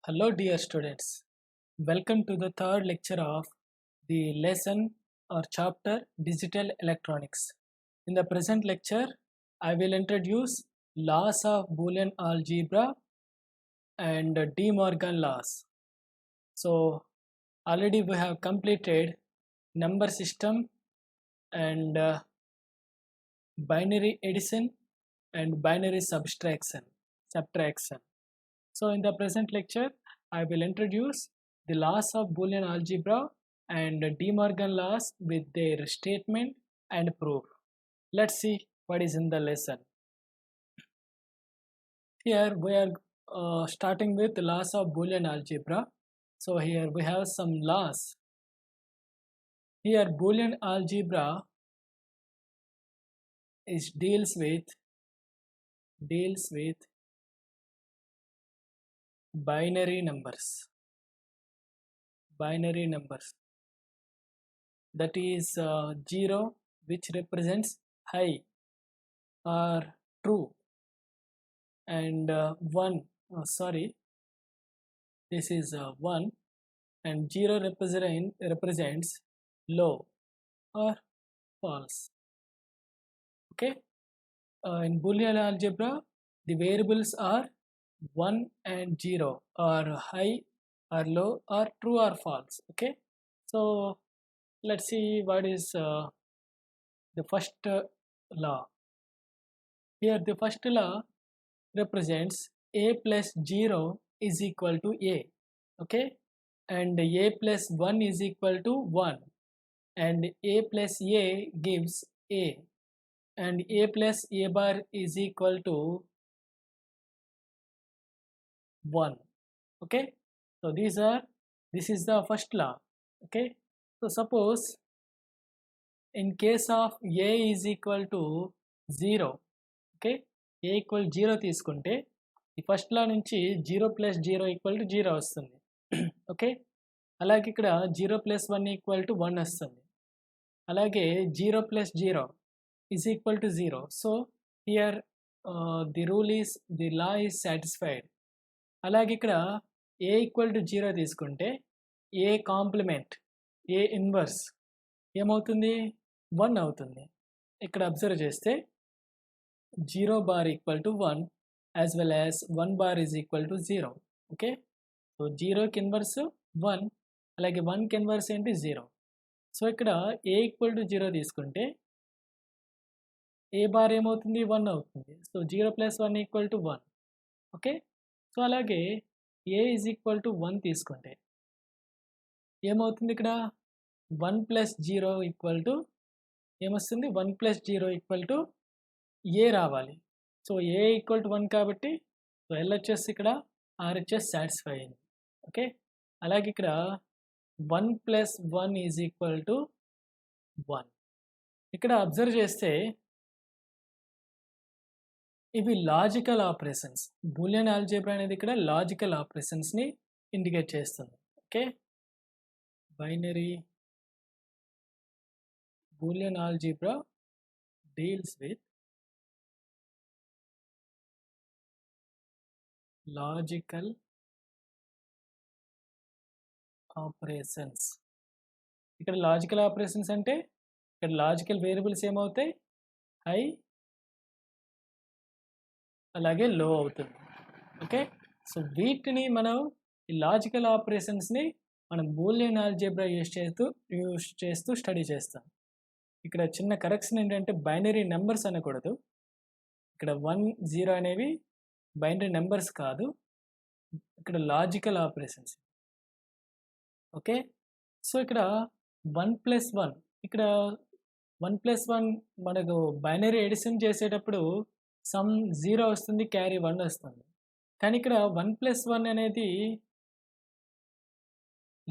Hello, dear students. Welcome to the third lecture of the lesson or chapter Digital Electronics. In the present lecture, I will introduce laws of Boolean algebra and De Morgan laws. So, already we have completed number system and binary addition and binary subtraction. So in the present lecture, I will introduce the laws of Boolean algebra and De Morgan laws with their statement and proof. Let's see what is in the lesson. Here we are starting with the laws of Boolean algebra. So here we have some laws. Here Boolean algebra deals with binary numbers. That is 0, which represents high or true, and 1, this is 1, and 0 represents low or false. Okay, in Boolean algebra the variables are 1 and 0, or high or low or true or false. Okay, so let's see what is the first law. Here the first law represents a plus 0 is equal to a. Okay, and a plus 1 is equal to 1, and a plus a gives a, and a plus a bar is equal to 1. Okay, so this is the first law. Okay, so suppose in case of a is equal to 0, okay, a equal 0 తీసుకుంటే ఈ first లా నుంచి 0 plus 0 equal to 0 వస్తుంది. Okay, అలాగే ఇక్కడ 0 plus 1 equal to 1 వస్తుంది. అలాగే 0 plus 0 is equal to 0. So here the law is satisfied. అలాగే ఇక్కడ ఏ ఈక్వల్ టు 0 తీసుకుంటే ఏ కాంప్లిమెంట్, ఏ ఇన్వర్స్ ఏమవుతుంది? 1 అవుతుంది. ఇక్కడ అబ్జర్వ్ చేస్తే 0 bar equal to 1 as well as 1 bar is equal to 0. Okay, so 0 కి ఇన్వర్స్ 1, అలాగే 1 కి ఇన్వర్స్ ఏంటి 0. సో ఇక్కడ a ఈక్వల్ టు 0 తీసుకుంటే a బార్ ఏమవుతుంది? 1 అవుతుంది. So 0 plus 1 equal to 1. Okay, so అలాగే a ఈజ్ ఈక్వల్ టు 1 తీసుకుంటే ఏమవుతుంది? ఇక్కడ 1 ప్లస్ 0 ఈక్వల్ టు ఏమొస్తుంది? 1 ప్లస్ 0 ఈక్వల్ టు ఏ రావాలి. సో ఏ ఈక్వల్ టు 1 కాబట్టి సో ఎల్హెచ్ఎస్ ఇక్కడ ఆర్హెచ్ఎస్ సాటిస్ఫై అయింది. ఓకే, అలాగే ఇక్కడ 1 ప్లస్ 1 ఈజ్ ఈక్వల్ టు 1. ఇక్కడ అబ్జర్వ్ చేస్తే ఇవి లాజికల్ ఆపరేషన్స్. బూలియన్ ఆల్జీబ్రా అనేది ఇక్కడ లాజికల్ ఆపరేషన్స్ని ఇండికేట్ చేస్తుంది. Okay, binary Boolean algebra deals with logical operations. ఇక్కడ లాజికల్ ఆపరేషన్స్ అంటే ఇక్కడ లాజికల్ వేరియబుల్స్ ఏమవుతాయి? హై అలాగే లో అవుతుంది. ఓకే, సో వీటిని మనం ఈ లాజికల్ ఆపరేషన్స్ని మనం బూలియన్ ఆల్జీబ్రా యూస్ చేస్తూ స్టడీ చేస్తాం. ఇక్కడ చిన్న కరెక్షన్ ఏంటంటే బైనరీ నెంబర్స్ అనకూడదు. ఇక్కడ 1, 0 అనేవి బైనరీ నెంబర్స్ కాదు, ఇక్కడ లాజికల్ ఆపరేషన్స్. ఓకే, సో ఇక్కడ 1 ప్లస్ 1, ఇక్కడ 1 ప్లస్ 1 మనకు బైనరీ ఎడిషన్ చేసేటప్పుడు సమ్ 0 వస్తుంది, క్యారీ 1 వస్తుంది. కానీ ఇక్కడ 1 ప్లస్ 1 అనేది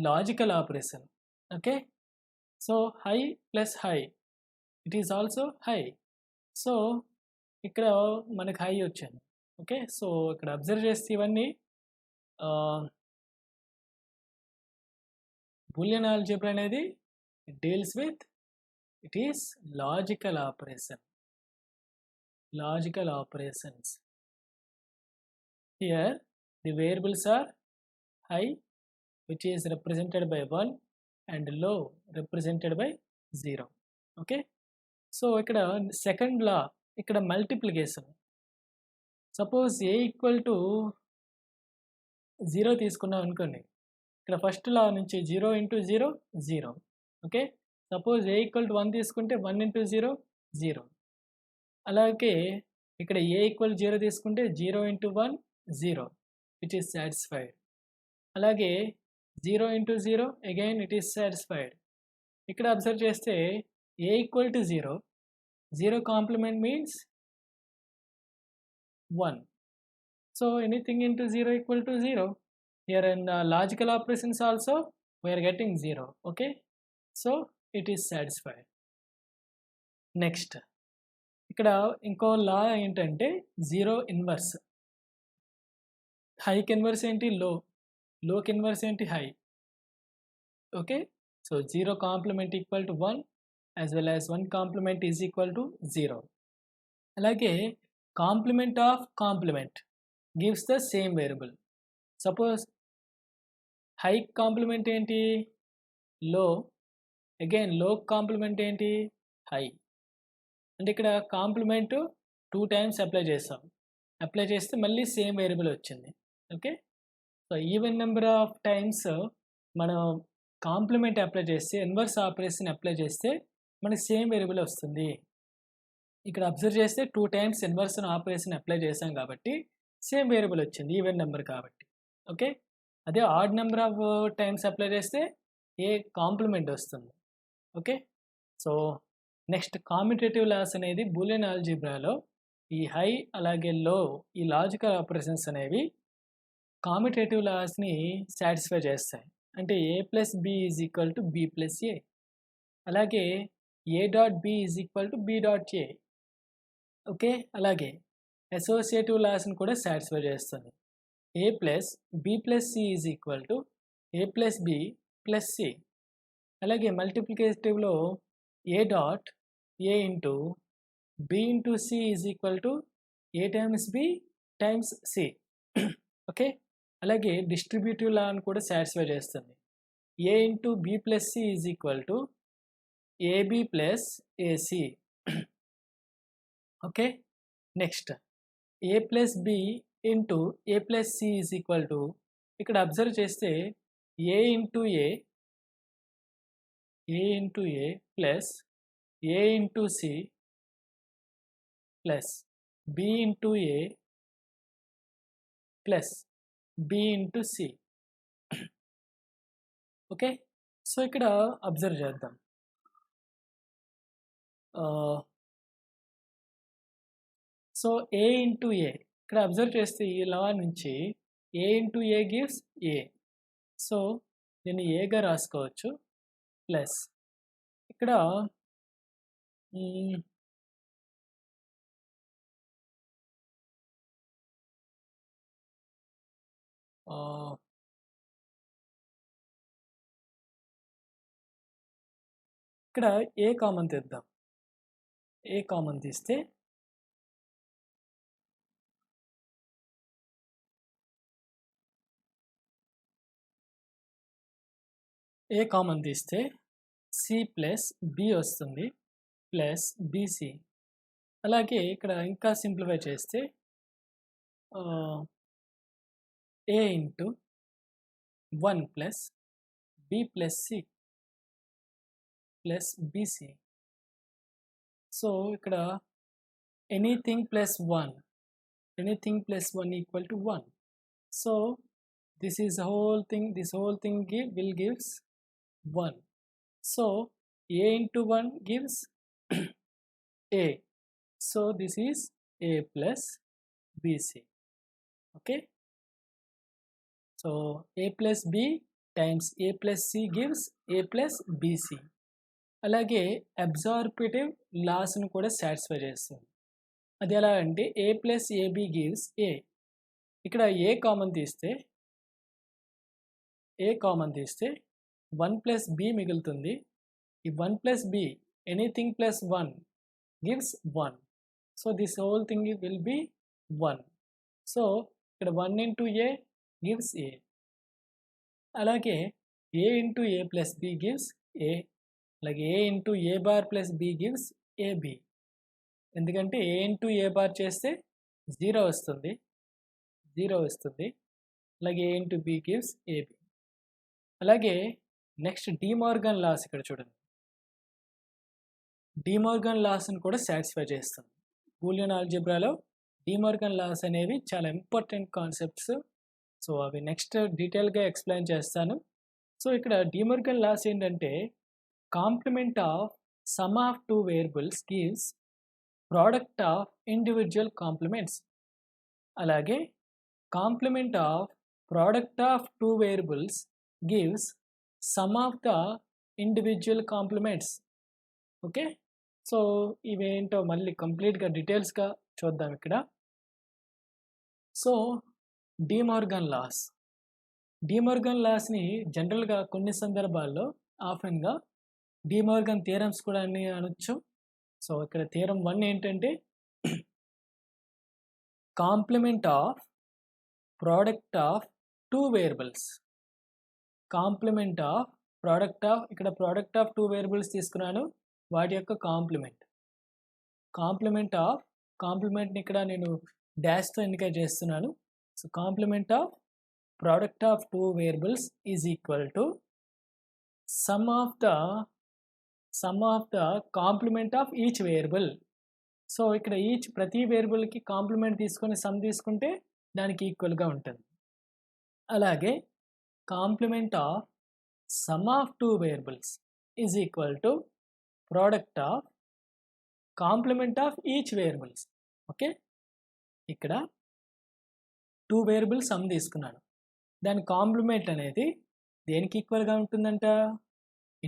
logical operation. Okay, so high plus high, it is also high. So ఇక్కడ మనకు హై వచ్చింది. ఓకే, సో ఇక్కడ అబ్జర్వ్ చేస్తే ఇవన్నీ బూలియన్ ఆల్జీబ్రా అనేది deals with it is logical operations. Here the variables are high which is represented by 1 and low represented by 0. Okay, so ఇక్కడ second లా ఇక్కడ multiplication. Suppose a equal to 0 తీసుకున్నాం అనుకోండి, ఇక్కడ first లా నుంచి 0 into 0 0. Okay, suppose a equal to 1 తీసుకుంటే 1 into 0 0. అలాగే ఇక్కడ a equal 0 తీసుకుంటే 0 ఇంటూ 1 0 విచ్ ఈస్ సాటిస్ఫైడ్. అలాగే 0 into 0 again it is satisfied. ఇక్కడ అబ్జర్వ్ చేస్తే a equal to 0, 0 complement means 1. So anything into 0 equal to 0. Here in logical operations also we are getting 0. Okay, so it is satisfied. Next, ఇక్కడ ఇంకో లా ఏంటంటే zero inverse. హైకి inverse ఏంటి లో, లోకి inverse ఏంటి హై. Okay, so 0 complement equal to 1 as well as 1 complement is equal to 0. అలాగే complement of complement gives the same variable. Suppose high complement ఏంటి low, again low complement ఏంటి high. అంటే ఇక్కడ కాంప్లిమెంట్ 2 times అప్లై చేస్తాం, apply చేస్తే మళ్ళీ same variable వచ్చింది. Okay, so even number of times మనం కాంప్లిమెంట్ అప్లై చేస్తే, ఇన్వర్స్ ఆపరేషన్ అప్లై చేస్తే మనకి సేమ్ వేరియబుల్ వస్తుంది. ఇక్కడ అబ్జర్వ్ చేస్తే 2 times ఇన్వర్స్ ఆపరేషన్ అప్లై చేసాం కాబట్టి సేమ్ వేరియబుల్ వచ్చింది, ఈవెన్ నెంబర్ కాబట్టి. ఓకే, అదే odd number of times apply చేస్తే ఏ కాంప్లిమెంట్ వస్తుంది. Okay, so next commutative laws అనేది బూలియన్ ఆల్జీబ్రాలో ఈ హై అలాగే లో ఈ లాజికల్ ఆపరేషన్స్ అనేవి కామ్యుటేటివ్ లాస్ని సాటిస్ఫై చేస్తాయి. అంటే a plus B is equal to B plus A, అలాగే A dot B is equal to B dot A. Okay, అలాగే అసోసియేటివ్ లాస్ని కూడా సాటిస్ఫై చేస్తుంది. A plus B plus C is equal to A plus B plus C. అలాగే మల్టిప్లికేటివ్లో A dot A into B into C is equal to A times B times C. Okay, అలాగే distributive లాని కూడా satisfy చేస్తుంది. A into B plus C is equal to AB plus AC. Okay, next A plus B into A plus C is equal to, ఇక్కడ observe చేస్తే A into A plus A into C plus B into A plus B into C. Okay, so ఇక్కడ observe చేద్దాం. So A into A ఇక్కడ observe చేస్తే ఈ law నుంచి A into A gives A. So దీన్ని ఏగా రాసుకోవచ్చు. ప్లస్ ఇక్కడ ఇక్కడ ఏ కామన్ తీద్దాం. ఏ కామన్ తీస్తే ఏ కామన్ తీస్తే సి ప్లస్ బి వస్తుంది ప్లస్ బీసీ. అలాగే ఇక్కడ ఇంకా సింప్లిఫై చేస్తే A into 1 plus B plus C plus BC. So ఇక్కడ anything plus 1 equal to 1. So this whole thing will gives 1. So a into 1 gives a. So this is a plus bc. Okay, so a plus b times a plus c gives a plus bc. అలాగే అబ్జార్బేటివ్ లాస్ను కూడా satisfy చేస్తుంది. అది ఎలా అంటే a plus ab gives a. ఇక్కడ ఏ common తీస్తే 1 plus B మిగులుతుంది. ఈ 1 plus be anything plus 1 gives 1. So this whole thing will be 1. So ఇక్కడ 1 into a gives a. అలాగే a into a plus b gives a, అలాగే a into a bar plus b gives ab. ఎందుకంటే a into a bar చేస్తే 0 వస్తుంది, అలాగే a into b gives ab. అలాగే next డిమార్గన్ loss ఇక్కడ చూడండి, డిమార్గన్ లాస్ని కూడా సాటిస్ఫై చేస్తుంది. బూలియన్ ఆల్జీబ్రాలో డిమార్గన్ లాస్ అనేవి చాలా ఇంపార్టెంట్ కాన్సెప్ట్స్. సో అవి నెక్స్ట్ డీటెయిల్గా ఎక్స్ప్లెయిన్ చేస్తాను. సో ఇక్కడ డిమార్గన్ లాస్ ఏంటంటే complement of sum of two variables gives product of individual complements. అలాగే complement of product of two variables gives sum of the individual complements. Okay, so ఇవేంటో మళ్ళీ కంప్లీట్గా డీటెయిల్స్గా చూద్దాం ఇక్కడ. సో డిమార్గన్ లాస్ని జనరల్గా కొన్ని సందర్భాల్లో ఆఫెన్గా డిమార్గన్ థియరమ్స్ కూడా అని అనొచ్చు. సో ఇక్కడ థియరం 1 ఏంటంటే complement of product of two variables, complement of product of, ఇక్కడ ప్రోడక్ట్ ఆఫ్ టూ వేరియబుల్స్ తీసుకున్నాను, వాటి యొక్క కాంప్లిమెంట్ ఆఫ్, కాంప్లిమెంట్ని ఇక్కడ నేను డాష్తో ఇండికేట్ చేస్తున్నాను. So complement of product of two variables is equal to sum of the complement of each variable. సో ఇక్కడ ప్రతి వేరియబుల్కి కాంప్లిమెంట్ తీసుకొని సమ్ తీసుకుంటే దానికి ఈక్వల్గా ఉంటుంది. అలాగే complement of sum of two variables is equal to product of complement of each variables. Okay, ఇక్కడ టూ వేరియబుల్స్ సమ్ తీసుకున్నాను, దాని కాంప్లిమెంట్ అనేది దేనికి ఈక్వల్గా ఉంటుందంట,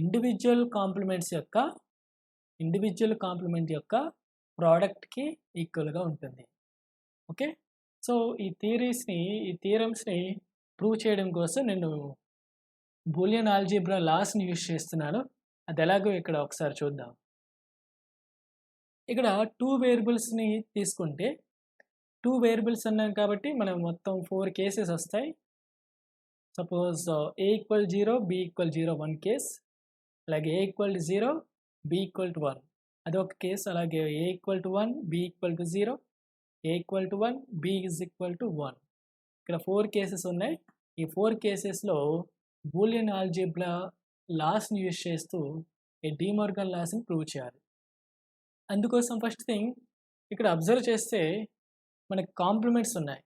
ఇండివిజువల్ కాంప్లిమెంట్ యొక్క ప్రోడక్ట్కి ఈక్వల్గా ఉంటుంది. ఓకే, సో ఈ థియరమ్స్ని ప్రూవ్ చేయడం కోసం నేను బూలియన్ ఆల్జీబ్రా లాస్ని యూజ్ చేస్తున్నాను. అది ఎలాగో ఇక్కడ ఒకసారి చూద్దాం. ఇక్కడ టూ వేరియబుల్స్ని తీసుకుంటే, టూ వేరియబుల్స్ అన్నాం కాబట్టి మనం మొత్తం 4 కేసెస్ వస్తాయి. Suppose a equal 0, b equal 0 1 case, అలాగే a ఈక్వల్ 0, b ఈక్వల్ 1 అదొక కేస్, అలాగే a equal 1, b equal 0, a equal 1, b is equal 1. ఇక్కడ 4 కేసెస్ ఉన్నాయి. ఈ 4 కేసెస్లో బూలియన్ ఆల్జీబ్రా లాస్ని యూజ్ చేస్తూ ఈ డిమార్గన్ లాస్ని ప్రూవ్ చేయాలి. అందుకోసం ఫస్ట్ థింగ్ ఇక్కడ అబ్జర్వ్ చేస్తే మనకి కాంప్లిమెంట్స్ ఉన్నాయి.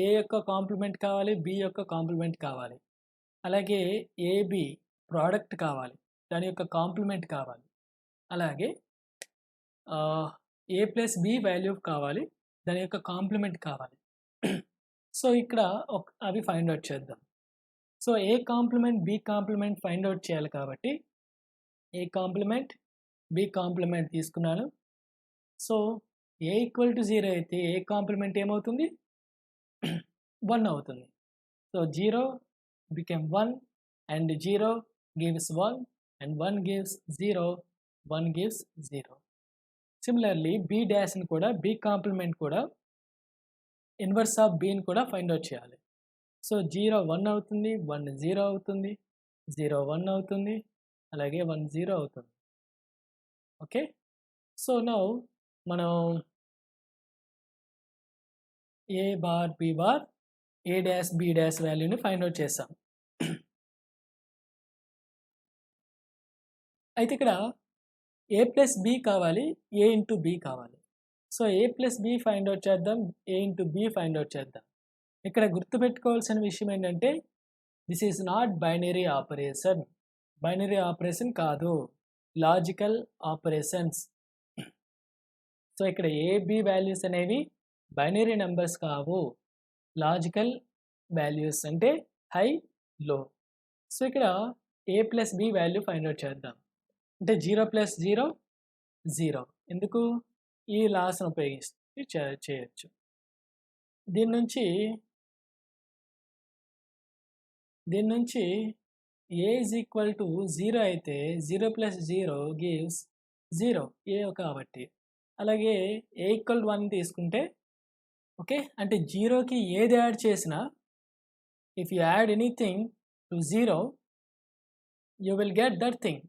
ఏ యొక్క కాంప్లిమెంట్ కావాలి, బి యొక్క కాంప్లిమెంట్ కావాలి, అలాగే ఏబి ప్రోడక్ట్ కావాలి, దాని యొక్క కాంప్లిమెంట్ కావాలి, అలాగే ఏ ప్లస్ బి వాల్యూ కావాలి, దాని యొక్క కాంప్లిమెంట్ కావాలి. సో ఇక్కడ అవి ఫైండ్ అవుట్ చేద్దాం. So A complement B complement find out చేయాలి కాబట్టి ఏ కాంప్లిమెంట్ బి కాంప్లిమెంట్ తీసుకున్నాను. సో ఏ ఈక్వల్ టు 0 అయితే ఏ కాంప్లిమెంట్ ఏమవుతుంది, 1 అవుతుంది. So 0 became 1 and 0 gives 1 and 1 gives 0, 1 gives 0. Similarly B డాష్ని కూడా, బి కాంప్లిమెంట్ కూడా ఇన్వర్స్ ఆఫ్ బిని కూడా ఫైండ్ అవుట్ చేయాలి. సో 0 1 అవుతుంది, 1 0 అవుతుంది, 0 1 అవుతుంది, అలాగే 1 0 అవుతుంది. ఓకే, సో నౌ మనం ఏ బార్ బి బార్ ఏ డాష్ బి డాష్ వాల్యూని ఫైండ్ అవుట్ చేస్తాం. అయితే ఇక్కడ ఏ ప్లస్ బి కావాలి, ఏ ఇంటూ బి కావాలి. So A plus B find out చేద్దాం, ఏ ఇంటూ బి ఫైండ్ అవుట్ చేద్దాం. ఇక్కడ గుర్తుపెట్టుకోవాల్సిన విషయం ఏంటంటే this is not binary operation. Binary operation కాదు, లాజికల్ ఆపరేషన్స్. సో ఇక్కడ ఏ బి వాల్యూస్ అనేవి బైనరీ నెంబర్స్ కావు, లాజికల్ వాల్యూస్ అంటే హై లో. సో ఇక్కడ ఏ plus B value find out చేద్దాం. అంటే 0 ప్లస్ 0 0. ఎందుకు, ఈ లాస్ను ఉపయోగిస్తే చేయొచ్చు. దీని నుంచి ఏ ఈజ్ ఈక్వల్ టు 0 అయితే 0 ప్లస్ 0 గివ్స్ 0 ఏ కాబట్టి. అలాగే ఏ ఈక్వల్ 1 తీసుకుంటే ఓకే, అంటే 0కి ఏది యాడ్ చేసినా if you add anything to 0 you will get that thing.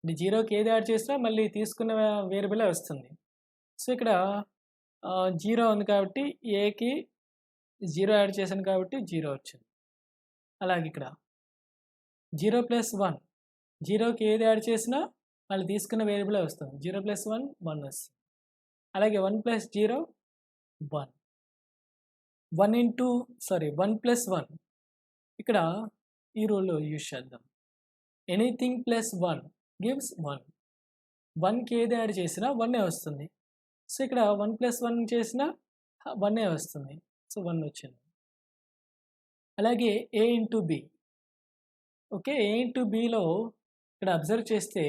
ఇది జీరోకి ఏది యాడ్ చేసినా మళ్ళీ తీసుకున్న వేరియబులే వస్తుంది. సో ఇక్కడ 0 ఉంది కాబట్టి ఏకి 0 యాడ్ చేశాను కాబట్టి 0 వచ్చింది. అలాగే ఇక్కడ 0 + 1 జీరోకి ఏది యాడ్ చేసినా మళ్ళీ తీసుకున్న వేరియబులే వస్తుంది. 0 + 1 1 వస్తుంది. అలాగే 1 + 0 1 1 + 1 ఇక్కడ ఈ రూల్ యూజ్ చేద్దాం. Anything plus 1 gives 1. 1కి ఏది యాడ్ చేసినా 1 వస్తుంది. సో ఇక్కడ 1 + 1 చేసినా 1 వస్తుంది. సో 1 వచ్చింది. అలాగే a × b. ఓకే, a × bలో ఇక్కడ అబ్జర్వ్ చేస్తే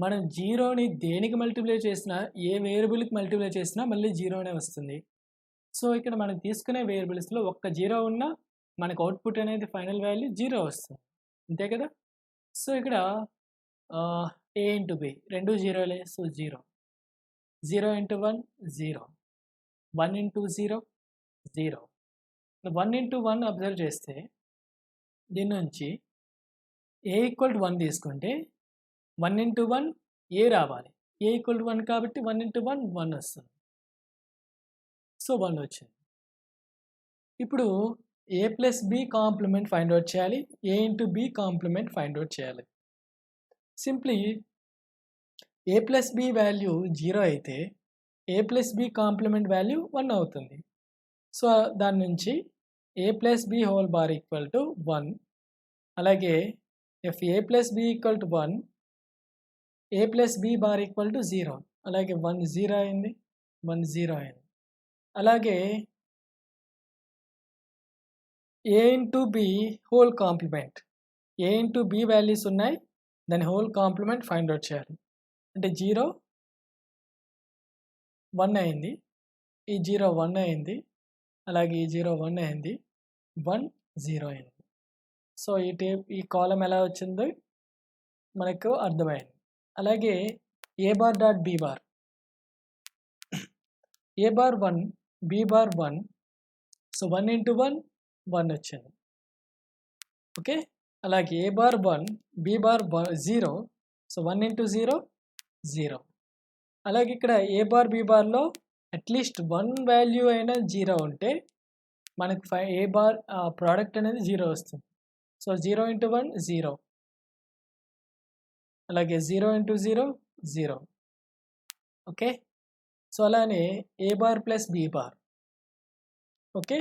మనం 0ని దేనికి మల్టిప్లై చేసినా, ఏ వేరియబుల్కి మల్టిప్లై చేసినా మళ్ళీ 0నే వస్తుంది. సో ఇక్కడ మనం తీసుకునే వేరియబుల్స్లో ఒక్క 0 ఉన్నా మనకు అవుట్పుట్ అనేది ఫైనల్ వాల్యూ 0 వస్తుంది. అంతే కదా. సో ఇక్కడ a × b రెండు జీరోలే. సో 0 0 × 1 0 1 × 0 0 1 × 1 అబ్జర్వ్ చేస్తే దీని నుంచి a = 1 తీసుకుంటే 1 × 1 a రావాలి. a = 1 కాబట్టి 1 × 1 1 వస్తుంది. సో 1 వచ్చింది. ఇప్పుడు a + b complement find out చేయాలి. a × b complement find out చేయాలి. సింప్లీ a + b వాల్యూ 0 అయితే a + b కాంప్లిమెంట్ వాల్యూ 1 అవుతుంది. సో దాని నుంచి a + b హోల్ బార్ = 1. అలాగే if a + b = 1 a + b bar = 0. అలాగే 1 0 అయింది, 1 0 అయింది. అలాగే a × b whole complement, a × b values ఉన్నాయి, దాని హోల్ కాంప్లిమెంట్ ఫైండ్ అవుట్ చేయాలి. అంటే 0 1 అయింది, ఈ 0 1 అయింది, అలాగే ఈ 0 1 అయింది, 1 0 అయింది. సో ఈ కాలం ఎలా వచ్చిందో మనకు అర్థమైంది. అలాగే a bar dot b bar, a bar 1 b bar 1. So 1 × 1 1 వచ్చింది. ఓకే, అలాగే a bar 1 b bar 0. So 1 × 0 0. అలాగే ఇక్కడ a బార్ b బార్లో అట్లీస్ట్ 1 వాల్యూ అయినా 0 ఉంటే మనకు a బార్ ప్రోడక్ట్ అనేది 0 వస్తుంది. సో 0 × 1 0. అలాగే 0 × 0 0. ఓకే, సో అలానే a bar + b bar. Okay,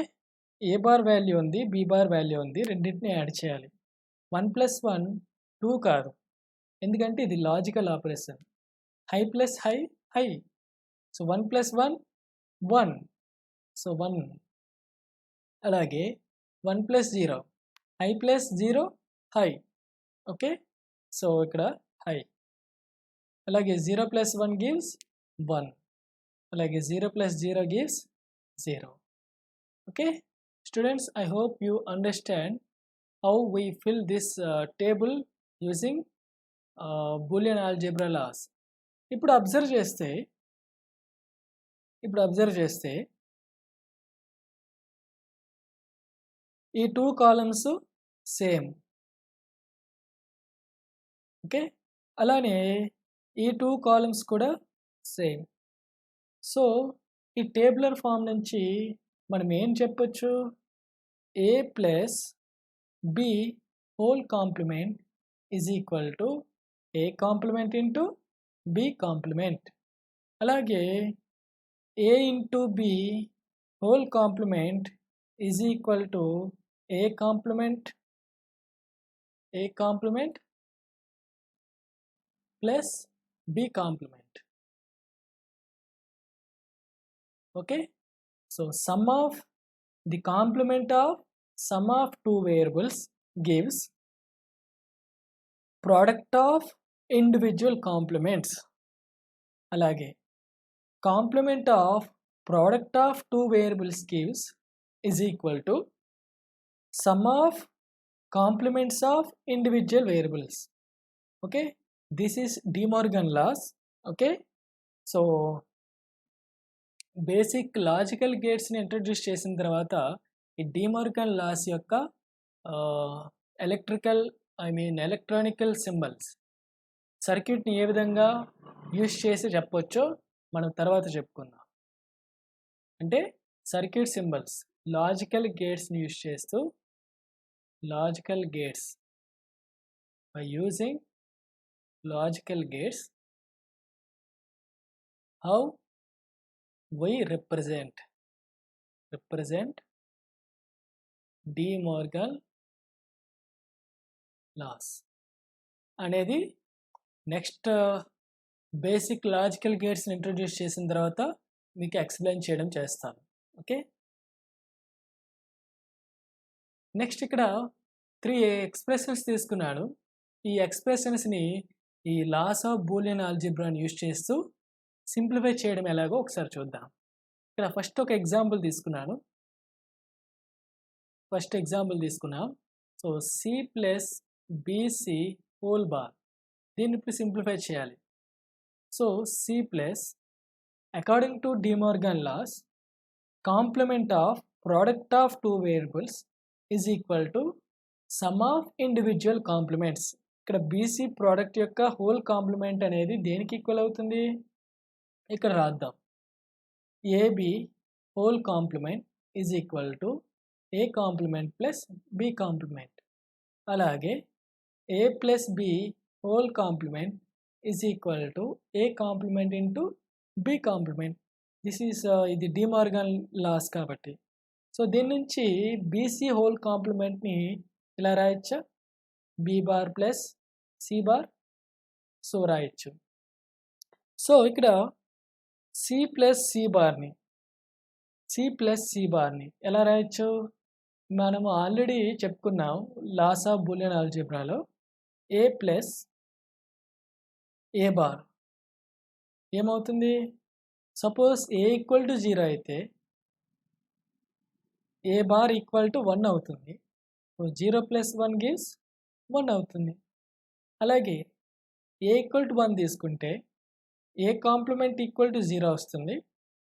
a bar value ఉంది, b బార్ వాల్యూ ఉంది, రెండింటిని యాడ్ చేయాలి. 1 + 1 2 కాదు, ఎందుకంటే ఇది logical operation. High plus high high. So 1 + 1 1. So 1. అలాగే 1 + 0 high plus 0 high. Okay, so ఇక్కడ హై. అలాగే 0 + 1 గివ్స్ 1. అలాగే 0 + 0 gives 0. Okay students, I hope you understand how we fill this table using Boolean algebra laws. ఇప్పుడు observe చేస్తే ఈ 2 columns same. Okay, అలానే ఈ 2 columns కూడా సేమ్. సో ఈ టేబులర్ ఫామ్ నుంచి మనం ఏం చెప్పొచ్చు? a + b whole complement is equal to a complement into b complement. అలాగే a × b whole complement is equal to a complement plus b complement. Okay, so sum of the complement of sum of two variables gives product of individual complements. అలాగే complement of product of two variables gives is equal to sum of complements of individual variables. Okay, this is De Morgan laws. Okay, so basic logical గేట్స్ని introduce చేసిన తర్వాత ఈ De Morgan laws యొక్క electronical symbols సర్క్యూట్ని ఏ విధంగా use చేసి చెప్పొచ్చో మనం తర్వాత చెప్పుకుందాం. అంటే సర్క్యూట్ సింబల్స్ లాజికల్ గేట్స్ని యూస్ చేస్తూ logical gates by using logical gates how we represent De Morgan laws అనేది నెక్స్ట్ బేసిక్ లాజికల్ గేట్స్ని ఇంట్రొడ్యూస్ చేసిన తర్వాత మీకు ఎక్స్ప్లెయిన్ చేయడం చేస్తాను. ఓకే, నెక్స్ట్ ఇక్కడ 3 ఎక్స్ప్రెషన్స్ తీసుకున్నాను. ఈ ఎక్స్ప్రెషన్స్ని ఈ లాస్ ఆఫ్ బూలియన్ ఆల్జీబ్రాని యూస్ చేస్తూ సింప్లిఫై చేయడం ఎలాగో ఒకసారి చూద్దాం. ఇక్కడ ఫస్ట్ ఒక ఎగ్జాంపుల్ తీసుకున్నాను. So C plus BC whole bar, దీన్ని ఇప్పుడు సింప్లిఫై చేయాలి. So C plus according to De Morgan laws complement of product of two variables is equal to sum of individual complements. ఇక్కడ బీసీ ప్రోడక్ట్ యొక్క whole complement అనేది దేనికి equal అవుతుంది? ఇక్కడ రాద్దాం. AB whole complement is equal to A complement plus B complement. అలాగే A plus B whole complement is equal to A complement into B complement. ఇది De Morgan laws కాబట్టి. So దీని నుంచి బీసీ హోల్ కాంప్లిమెంట్ని ఇలా రాయొచ్చా? B bar plus C bar, so రాయొచ్చు. So ఇక్కడ సి ప్లస్ సి బార్ని ఎలా రాయొచ్చు? మనము ఆల్రెడీ చెప్పుకున్నాం లాస్ ఆఫ్ బూలియన్ ఆల్జీబ్రాలో ఏ ప్లస్ ఏ బార్ ఏమవుతుంది? సపోజ్ ఏ ఈక్వల్ టు 0 అయితే ఏ బార్ ఈక్వల్ టు 1 అవుతుంది. సో 0 ప్లస్ 1 గివ్స్ 1 అవుతుంది. అలాగే ఏ ఈక్వల్ టు 1 తీసుకుంటే ఏ కాంప్లిమెంట్ ఈక్వల్ టు 0 వస్తుంది.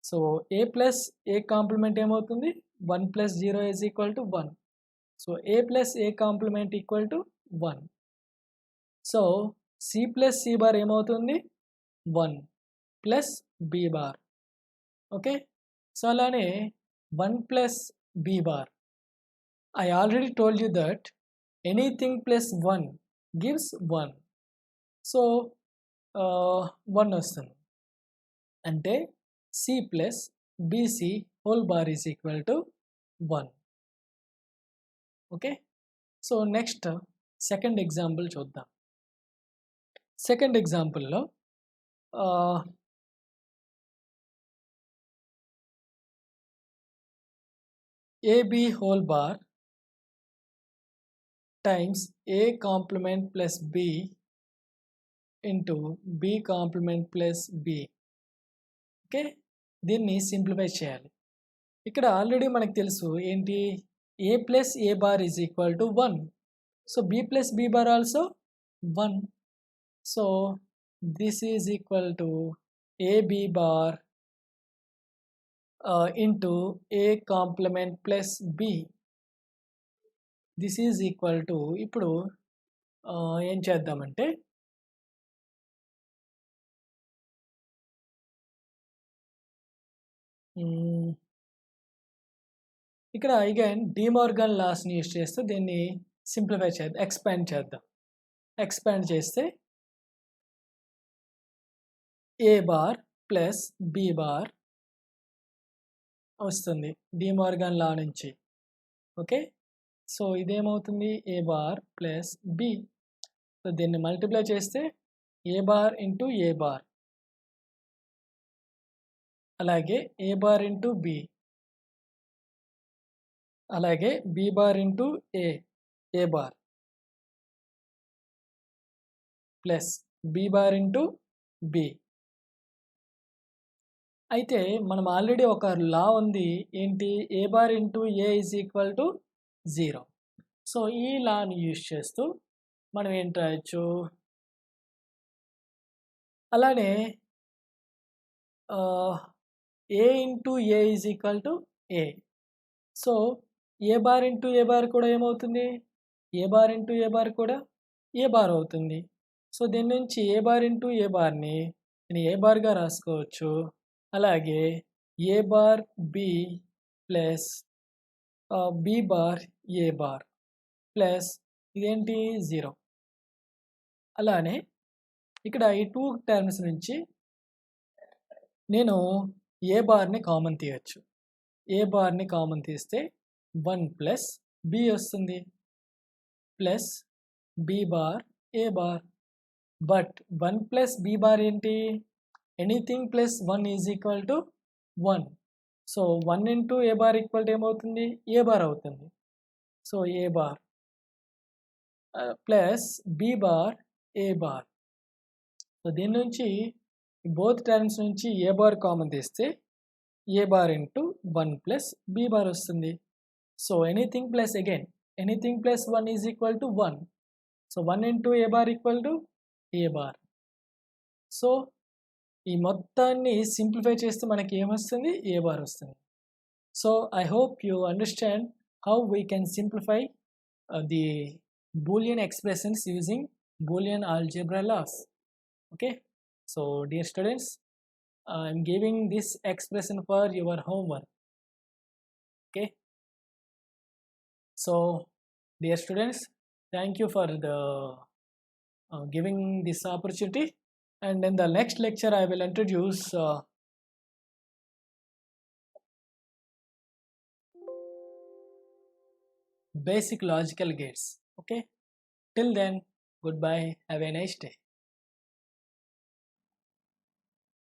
So A plus A complement ఏమవుతుంది? 1 plus 0 is equal to 1. So A plus A complement equal to 1. So C plus C bar ఏమవుతుంది? 1 plus B bar. Okay, so అలానే 1 plus B bar. I already told you that anything plus 1 gives 1. So 1 వస్తుంది. అంటే C plus BC whole bar is equal to 1. Okay, so next second example చూద్దాం. Second ఎగ్జాంపుల్లో AB whole bar times A complement plus B into B complement plus B. Okay, దీన్ని simplify చేయాలి. ఇక్కడ already మనకు తెలుసు ఏంటి? A plus A bar is equal to 1. So B plus B bar also 1. So this is equal to AB bar into A complement plus B. This is equal to, ఇప్పుడు ఏం చేద్దామంటే ఇక్కడ again De Morgan లాస్ని use చేస్తూ దీన్ని simplify చేద్దాం, expand చేద్దాం. Expand చేస్తే A bar plus B bar వస్తుంది డి మోర్గన్ లా నుంచి. ఓకే, సో ఇదేమవుతుంది? A bar plus B. So దీన్ని మల్టిప్లై చేస్తే A bar into A bar, అలాగే ఏ బార్ ఇంటూ బి, అలాగే B bar into A bar plus B bar into B. అయితే మనం already ఒక law ఉంది ఏంటి? A bar into A is equal to 0. So ఈ లాని యూజ్ చేస్తూ మనం ఏంటి రాయొచ్చు? అలానే ఏ into A is equal to A. So A bar into A bar కూడా ఏమవుతుంది, A bar into A bar కూడా ఏ బార్ అవుతుంది. సో దీని నుంచి ఏ బార్ ఇంటూ ఏ బార్ని నేను ఏ బార్గా రాసుకోవచ్చు. అలాగే A bar B plus B bar A bar plus ఇదేంటి 0. అలానే ఇక్కడ ఈ 2 టర్మ్స్ నుంచి నేను ఏ బార్ని కామన్ తీయచ్చు. ఏ బార్ని కామన్ తీస్తే 1 ప్లస్ బి వస్తుంది plus B bar A bar. But 1 plus B bar ఏంటి, anything plus 1 is equal to 1. So 1 into A bar equal to ఏమవుతుంది, ఏ బార్ అవుతుంది. So A bar plus B bar A bar. So దీని నుంచి both terms నుంచి A bar common తీస్తే A bar into 1 plus B bar వస్తుంది. So anything plus again anything plus 1 is equal to 1. So 1 into A bar equal to A bar. So ఈ మొత్తాన్ని simplify చేస్తే మనకి ఏమొస్తుంది, ఏ బార్ వస్తుంది. So I hope you understand how we can simplify the Boolean expressions using Boolean algebra laws. Okay, so dear students, I am giving this expression for your homework. Okay, so dear students, thank you for the giving this opportunity, and in the next lecture I will introduce basic logical gates. Okay, till then, goodbye, have a nice day.